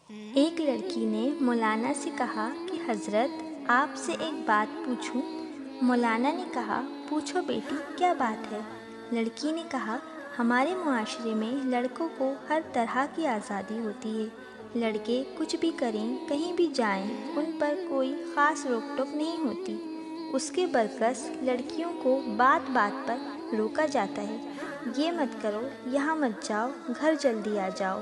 ایک لڑکی نے مولانا سے کہا کہ حضرت آپ سے ایک بات پوچھوں؟ مولانا نے کہا پوچھو بیٹی، کیا بات ہے؟ لڑکی نے کہا ہمارے معاشرے میں لڑکوں کو ہر طرح کی آزادی ہوتی ہے، لڑکے کچھ بھی کریں، کہیں بھی جائیں، ان پر کوئی خاص روک ٹوک نہیں ہوتی، اس کے برعکس لڑکیوں کو بات بات پر روکا جاتا ہے، یہ مت کرو، یہاں مت جاؤ، گھر جلدی آ جاؤ۔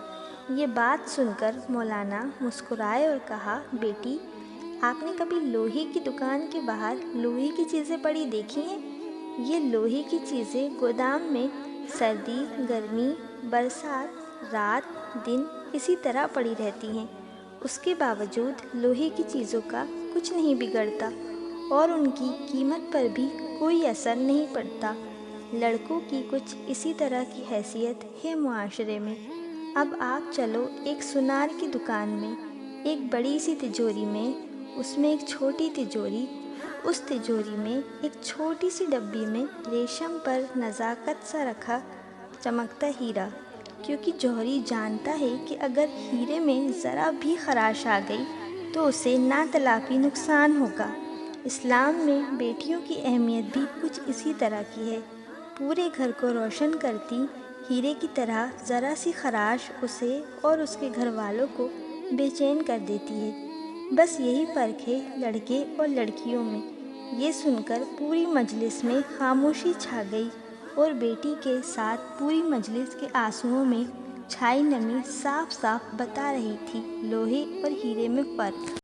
یہ بات سن کر مولانا مسکرائے اور کہا بیٹی، آپ نے کبھی لوہے کی دکان کے باہر لوہے کی چیزیں پڑی دیکھی ہیں؟ یہ لوہے کی چیزیں گودام میں سردی، گرمی، برسات، رات دن اسی طرح پڑی رہتی ہیں، اس کے باوجود لوہے کی چیزوں کا کچھ نہیں بگڑتا اور ان کی قیمت پر بھی کوئی اثر نہیں پڑتا۔ لڑکوں کی کچھ اسی طرح کی حیثیت ہے معاشرے میں۔ اب آپ چلو ایک سونار کی دکان میں، ایک بڑی سی تجوری میں، اس میں ایک چھوٹی تجوری، اس تجوری میں ایک چھوٹی سی ڈبی میں ریشم پر نزاکت سا رکھا چمکتا ہیرا، کیونکہ جوہری جانتا ہے کہ اگر ہیرے میں ذرا بھی خراش آ گئی تو اسے ناتلافی نقصان ہوگا۔ اسلام میں بیٹیوں کی اہمیت بھی کچھ اسی طرح کی ہے، پورے گھر کو روشن کرتی ہیرے کی طرح ذرا سی خراش اسے اور اس کے گھر والوں کو بے چین کر دیتی ہے۔ بس یہی فرق ہے لڑکے اور لڑکیوں میں۔ یہ سن کر پوری مجلس میں خاموشی چھا گئی اور بیٹی کے ساتھ پوری مجلس کے آنسوؤں میں چھائی نمی صاف صاف بتا رہی تھی لوہے اور ہیرے میں فرق۔